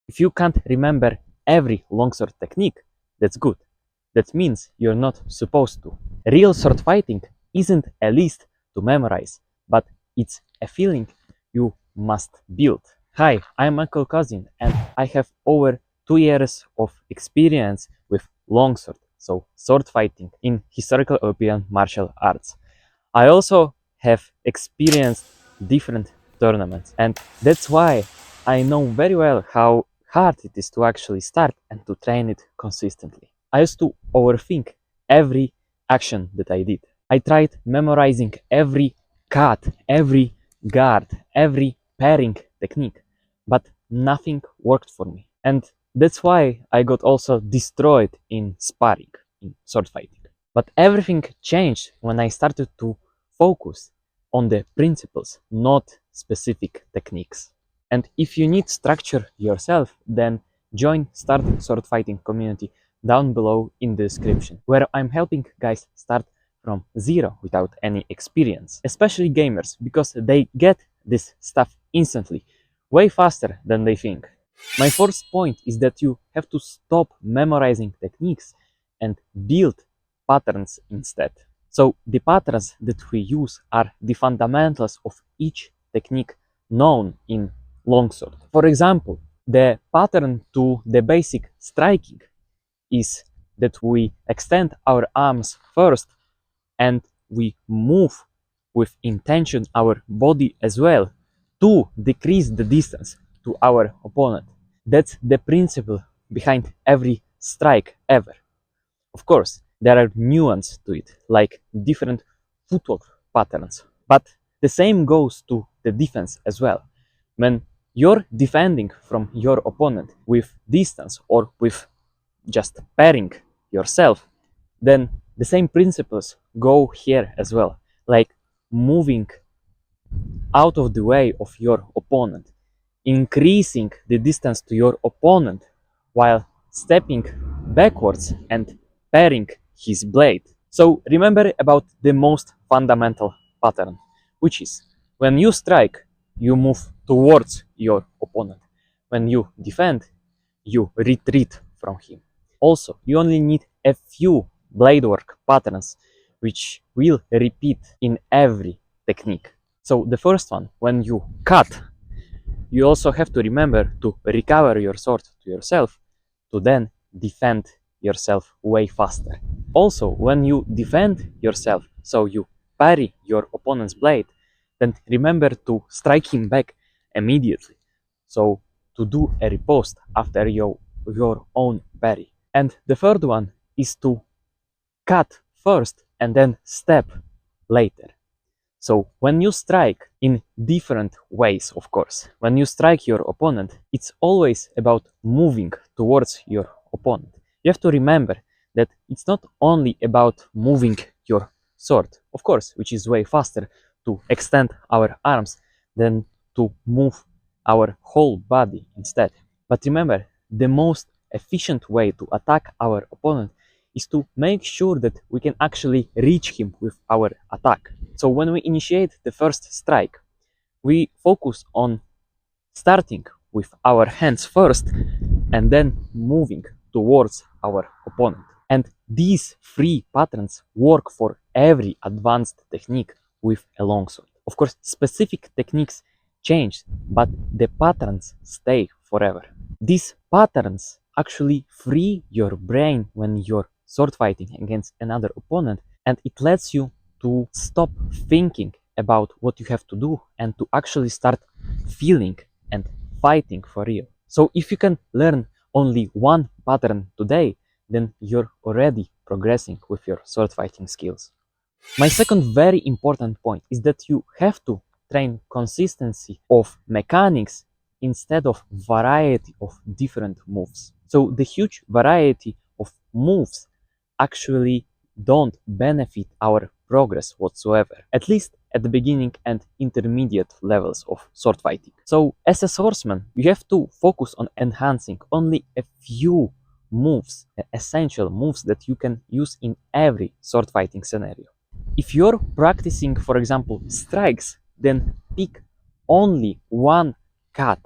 If you can't remember every longsword technique, that's good. That means you're not supposed to. Real sword fighting isn't a list to memorize, but it's a feeling you must build. Hi, I'm Uncle Cousin, and I have over 2 years of experience with longsword, so sword fighting in historical European martial arts. I also have experienced different tournaments, and that's why I know very well how hard it is to actually start and to train it consistently. I used to overthink every action that I did. I tried memorizing every cut, every guard, every pairing technique, but nothing worked for me. And that's why I got also destroyed in sparring, in sword fighting. But everything changed when I started to focus on the principles, not specific techniques. And if you need structure yourself, then join START SWORDFIGHTING community down below in the description, where I'm helping guys start from zero without any experience, especially gamers, because they get this stuff instantly, way faster than they think. My first point is that you have to stop memorizing techniques and build patterns instead. So the patterns that we use are the fundamentals of each technique known in longsword. For example, the pattern to the basic striking is that we extend our arms first and we move with intention our body as well to decrease the distance to our opponent. That's the principle behind every strike ever. Of course, there are nuances to it, like different footwork patterns, but the same goes to the defense as well. When you're defending from your opponent with distance or with just pairing yourself, then the same principles go here as well, like moving out of the way of your opponent, increasing the distance to your opponent while stepping backwards and pairing his blade. So remember about the most fundamental pattern, which is when you strike, you move towards your opponent. When you defend, you retreat from him. Also, you only need a few blade work patterns which will repeat in every technique. So the first one, when you cut, you also have to remember to recover your sword to yourself to then defend yourself way faster. Also, when you defend yourself, so you parry your opponent's blade, then remember to strike him back immediately. So to do a riposte after your own parry. And the third one is to cut first and then step later. So when you strike in different ways, of course, when you strike your opponent, it's always about moving towards your opponent. You have to remember that it's not only about moving your sword, of course, which is way faster to extend our arms than to move our whole body instead. But remember, the most efficient way to attack our opponent is to make sure that we can actually reach him with our attack. So when we initiate the first strike, we focus on starting with our hands first and then moving towards our opponent. And these three patterns work for every advanced technique with a longsword. Of course, specific techniques change, but the patterns stay forever. These patterns actually free your brain when you're sword fighting against another opponent, and it lets you to stop thinking about what you have to do and to actually start feeling and fighting for real. So if you can learn only one pattern today, then you're already progressing with your sword fighting skills. My second very important point is that you have to train consistency of mechanics instead of variety of different moves. So the huge variety of moves actually don't benefit our progress whatsoever, at least at the beginning and intermediate levels of sword fighting. So as a swordsman, you have to focus on enhancing only a few moves, essential moves that you can use in every sword fighting scenario. If you're practicing, for example, strikes, then pick only one cut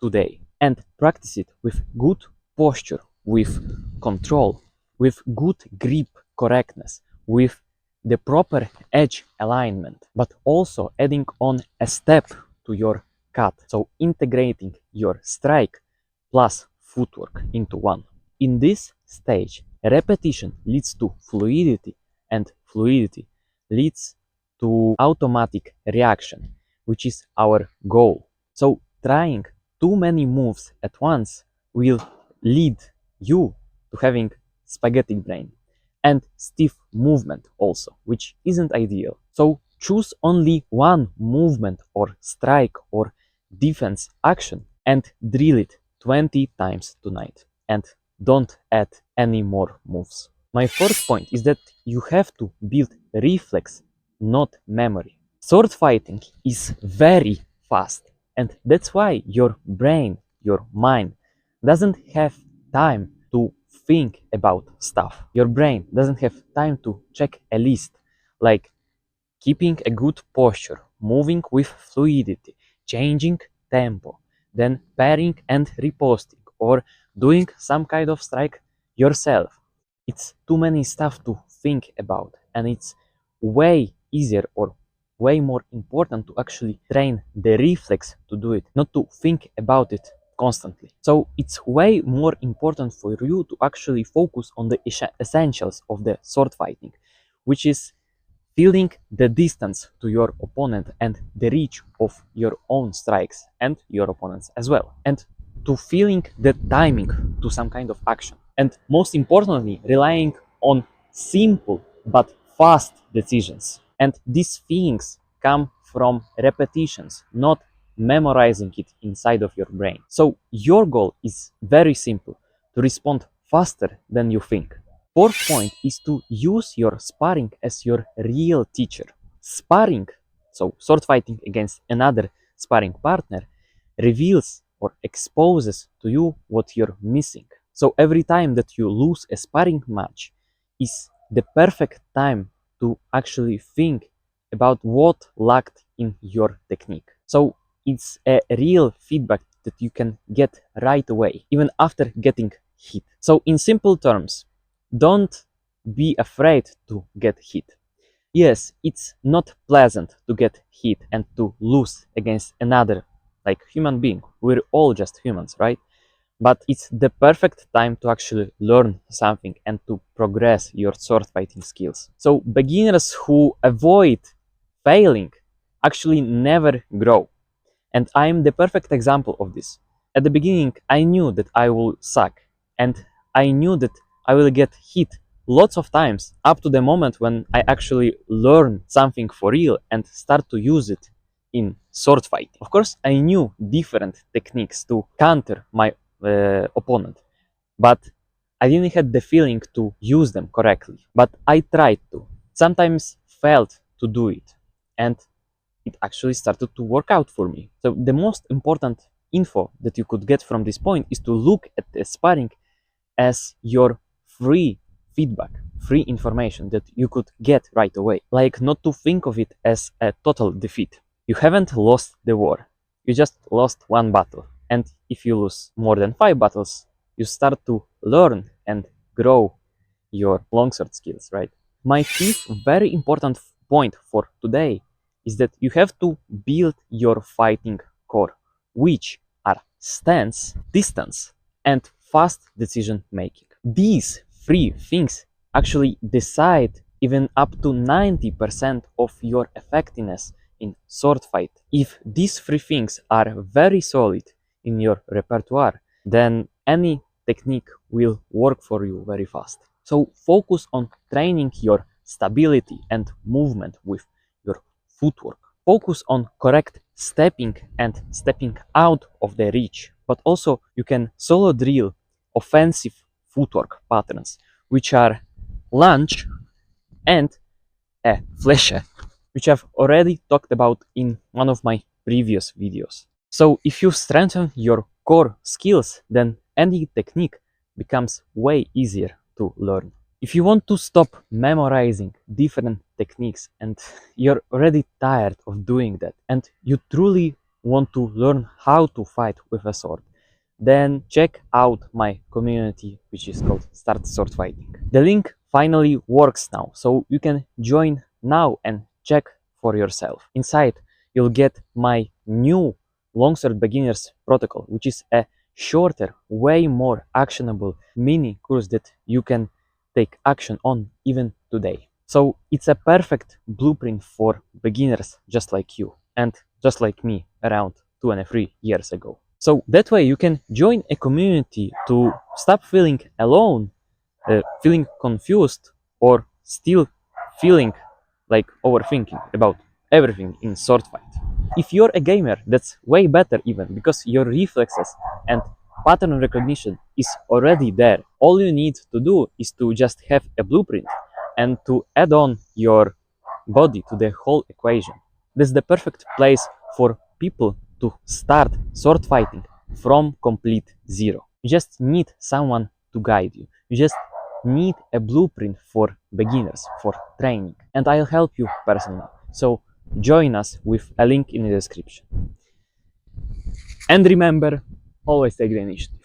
today. and practice it with good posture, with control, with good grip correctness, with the proper edge alignment, but also adding on a step to your cut. So integrating your strike plus footwork into one. In this stage, repetition leads to fluidity, and fluidity leads to automatic reaction, which is our goal. So trying too many moves at once will lead you to having spaghetti brain and stiff movement also, which isn't ideal. So choose only one movement or strike or defense action and drill it 20 times tonight, and don't add any more moves. My fourth point is that you have to build reflex, not memory. Sword fighting is very fast, and that's why your brain, your mind, doesn't have time to think about stuff. Your brain doesn't have time to check a list, like keeping a good posture, moving with fluidity, changing tempo, then pairing and riposting, or doing some kind of strike yourself. It's too many stuff to think about, and it's way easier or way more important to actually train the reflex to do it, not to think about it constantly. So it's way more important for you to actually focus on the essentials of the sword fighting, which is feeling the distance to your opponent and the reach of your own strikes and your opponent's as well, and to feeling the timing to some kind of action, and most importantly relying on simple but fast decisions. And these feelings come from repetitions, not memorizing it inside of your brain. So your goal is very simple: to respond faster than you think. Fourth point is to use your sparring as your real teacher. Sparring, so sword fighting against another sparring partner, reveals or exposes to you what you're missing. So every time that you lose a sparring match is the perfect time to actually think about what lacked in your technique. So it's a real feedback that you can get right away, even after getting hit. So in simple terms, don't be afraid to get hit. Yes, it's not pleasant to get hit and to lose against another like human being. We're all just humans, right? But it's the perfect time to actually learn something and to progress your sword fighting skills. So beginners who avoid failing actually never grow. And I'm the perfect example of this. At the beginning, I knew that I will suck, and I knew that I will get hit lots of times up to the moment when I actually learn something for real and start to use it in sword fight. Of course, I knew different techniques to counter my opponent, but I didn't have the feeling to use them correctly. But I tried to. Sometimes failed to do it, and it actually started to work out for me. So the most important info that you could get from this point is to look at the sparring as your free feedback, free information that you could get right away. Like, not to think of it as a total defeat. You haven't lost the war. You just lost one battle. And if you lose more than 5 battles, you start to learn and grow your longsword skills, right? My fifth very important point for today is that you have to build your fighting core, which are stance, distance, and fast decision making. These three things actually decide even up to 90% of your effectiveness in sword fight. If these three things are very solid in your repertoire, then any technique will work for you very fast. So focus on training your stability and movement with your footwork. Focus on correct stepping and stepping out of the reach, but also you can solo drill offensive footwork patterns, which are lunge and a fleche, which I've already talked about in one of my previous videos. So if you strengthen your core skills, then any technique becomes way easier to learn. If you want to stop memorizing different techniques and you're already tired of doing that, and you truly want to learn how to fight with a sword, then check out my community, which is called Start Sword Fighting. The link finally works now, so you can join now and check for yourself. Inside, you'll get my new Longsword Beginners Protocol, which is a shorter, way more actionable mini course that you can take action on even today. So it's a perfect blueprint for beginners just like you and just like me around 2 and 3 years ago. So that way you can join a community to stop feeling alone, feeling confused, or still feeling like overthinking about everything in sword fight. If you're a gamer, that's way better even, because your reflexes and pattern recognition is already there. All you need to do is to just have a blueprint and to add on your body to the whole equation. That's the perfect place for people to start sword fighting from complete zero. You just need someone to guide you. You just need a blueprint for beginners, for training. And I'll help you personally. So join us with a link in the description. And remember, always take the initiative.